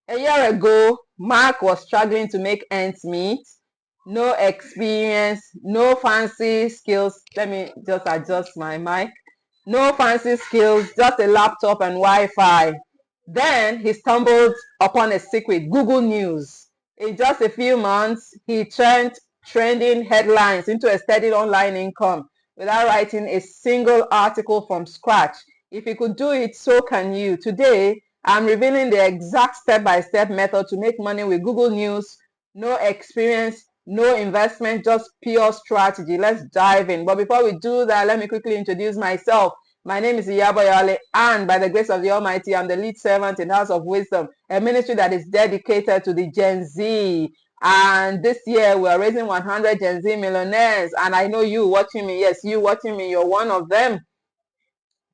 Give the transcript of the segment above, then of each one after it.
A year ago, Mark was struggling to make ends meet. No experience, no fancy skills. Let me just adjust my mic. No fancy skills, just a laptop and Wi-Fi. Then he stumbled upon a secret, Google News. In just a few months, he turned trending headlines into a steady online income without writing a single article from scratch. If he could do it, so can you. Today, I'm revealing the exact step-by-step method to make money with Google News. No experience, no investment, just pure strategy. Let's dive in. But before we do that, let me quickly introduce myself. My name is Iyabo Yale, and by the grace of the Almighty, I'm the lead servant in the House of Wisdom, a ministry that is dedicated to the Gen Z. And this year, we are raising 100 Gen Z millionaires. And I know you watching me. Yes, you watching me. You're one of them.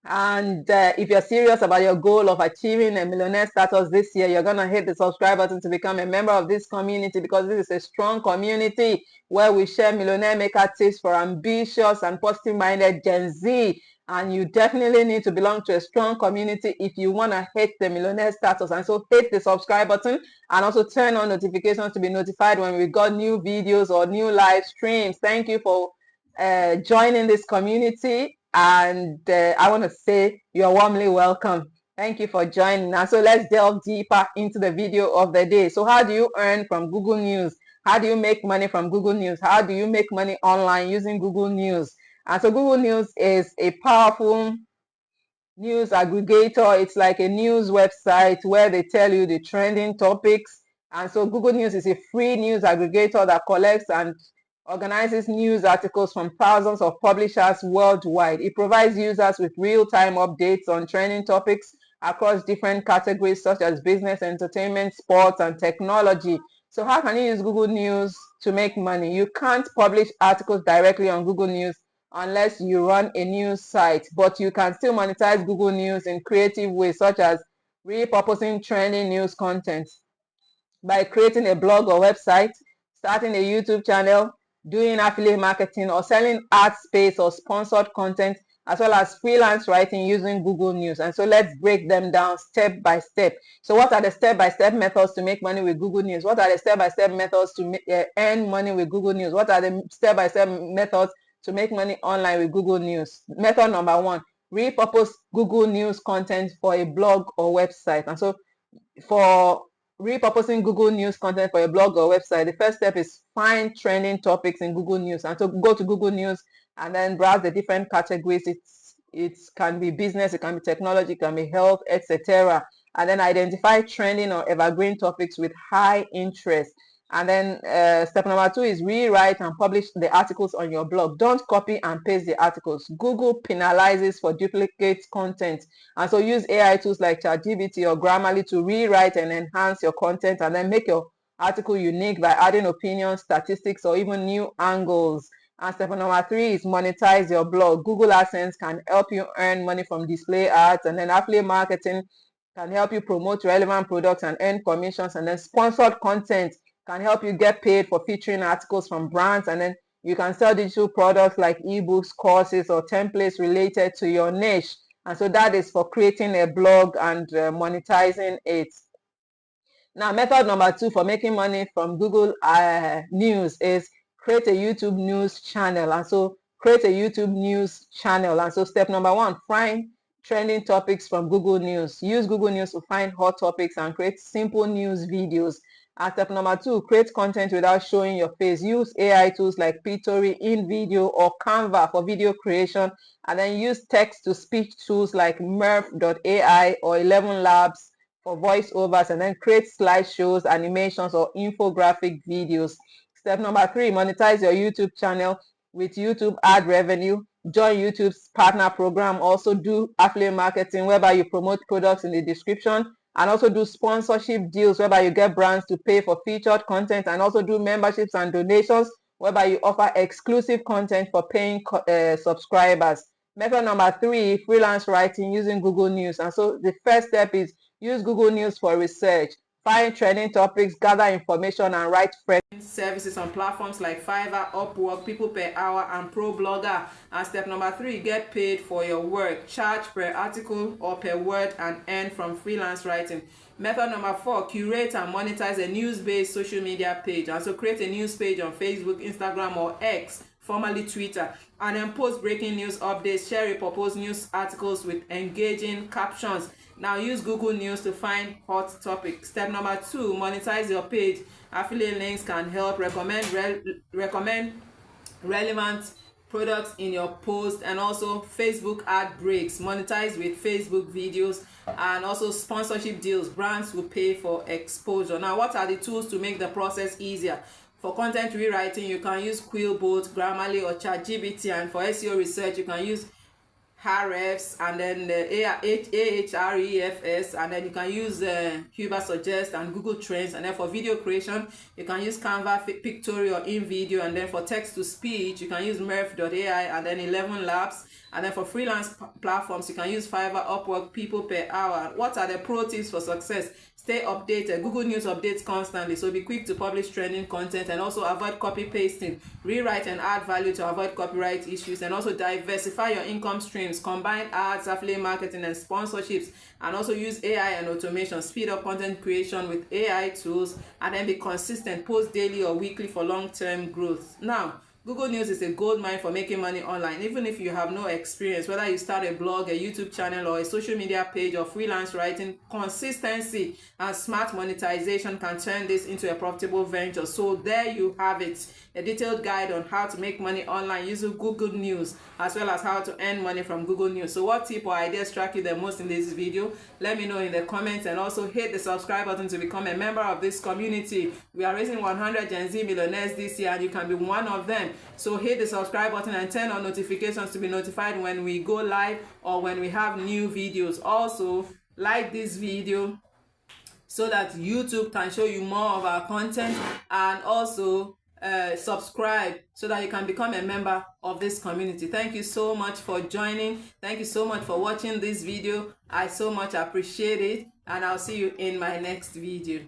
And if you're serious about your goal of achieving a millionaire status this year, you're going to hit the subscribe button to become a member of this community, because this is a strong community where we share millionaire maker tips for ambitious and positive-minded Gen Z. And you definitely need to belong to a strong community if you want to hit the millionaire status. And so hit the subscribe button and also turn on notifications to be notified when we got new videos or new live streams. Thank you for joining this community, and I want to say you're warmly welcome. Thank you for joining us. So let's delve deeper into the video of the day. So how do you earn from Google News? How do you make money from Google News? How do you make money online using Google News? And so Google News is a powerful news aggregator. It's like a news website where they tell you the trending topics. And so Google News is a free news aggregator that collects and organizes news articles from thousands of publishers worldwide. It provides users with real-time updates on trending topics across different categories such as business, entertainment, sports, and technology. So how can you use Google News to make money? You can't publish articles directly on Google News unless you run a news site, but you can still monetize Google News in creative ways, such as repurposing trending news content by creating a blog or website, starting a YouTube channel, doing affiliate marketing, or selling ad space or sponsored content, as well as freelance writing using Google News. And so let's break them down step by step. So what are the step-by-step methods to make money with Google News? What are the step-by-step methods to earn money with Google News? What are the step-by-step methods to make money online with Google News? Method number one, repurpose Google News content for a blog or website. And so for repurposing Google News content for a blog or website, the first step is find trending topics in Google News. And so go to Google News and then browse the different categories. It can be business, it can be technology, it can be health, etc. And then identify trending or evergreen topics with high interest. And then step number two is rewrite and publish the articles on your blog. Don't copy and paste the articles. Google penalizes for duplicate content. And so use AI tools like ChatGPT or Grammarly to rewrite and enhance your content, and then make your article unique by adding opinions, statistics, or even new angles. And step number three is monetize your blog. Google AdSense can help you earn money from display ads, and then affiliate marketing can help you promote relevant products and earn commissions, and then sponsored content can help you get paid for featuring articles from brands, and then you can sell digital products like ebooks, courses, or templates related to your niche. And so that is for creating a blog and monetizing it. Now, method number two for making money from Google News is create a YouTube news channel. And so create a YouTube news channel. And so step number one, find trending topics from Google News. Use Google News to find hot topics and create simple news videos. And step number two, create content without showing your face. Use AI tools like Pictory, InVideo, or Canva for video creation. And then use text-to-speech tools like Murph.ai or 11 Labs for voiceovers, and then create slideshows, animations, or infographic videos. Step number three, monetize your YouTube channel with YouTube ad revenue. Join YouTube's partner program. Also do affiliate marketing whereby you promote products in the description, and also do sponsorship deals whereby you get brands to pay for featured content, and also do memberships and donations whereby you offer exclusive content for paying subscribers. Method number three, freelance writing using Google News. And so the first step is use Google News for research. Find trending topics, gather information, and write fresh services on platforms like Fiverr, Upwork, People Per Hour, and ProBlogger. And step number three, get paid for your work. Charge per article or per word and earn from freelance writing. Method number 4, curate and monetize a news-based social media page. And so create a news page on Facebook, Instagram, or X, formerly Twitter, and then post breaking news updates, share repurposed news articles with engaging captions. Now use Google News to find hot topics. Step number 2, monetize your page. Affiliate links can help recommend relevant products in your post, and also Facebook ad breaks, monetize with Facebook videos, and also sponsorship deals. Brands will pay for exposure. Now, what are the tools to make the process easier? For content rewriting, you can use Quillbot, Grammarly, or ChatGPT, and for SEO research, you can use Hrefs, and then Ahrefs, and then you can use Huber Suggest and Google Trends. And then for video creation, you can use Canva, Pictory, or InVideo. And then for text to speech, you can use Merf.ai and then 11 Labs. And then for freelance platforms, you can use Fiverr, Upwork, People Per Hour. What are the pro tips for success? Stay updated. Google News updates constantly, so be quick to publish trending content, and also avoid copy pasting. Rewrite and add value to avoid copyright issues, and also diversify your income streams. Combine ads, affiliate marketing, and sponsorships, and also use AI and automation. Speed up content creation with AI tools, and then be consistent. Post daily or weekly for long-term growth. Now, Google News is a gold mine for making money online. Even if you have no experience, whether you start a blog, a YouTube channel, or a social media page, or freelance writing, consistency and smart monetization can turn this into a profitable venture. So there you have it, a detailed guide on how to make money online using Google News, as well as how to earn money from Google News. So what tip or idea struck you the most in this video? Let me know in the comments, and also hit the subscribe button to become a member of this community. We are raising 100 Gen Z millionaires this year, and you can be one of them. So hit the subscribe button and turn on notifications to be notified when we go live or when we have new videos. Also, like this video so that YouTube can show you more of our content, and also subscribe so that you can become a member of this community. Thank you so much for joining. Thank you so much for watching this video. I so much appreciate it, and I'll see you in my next video.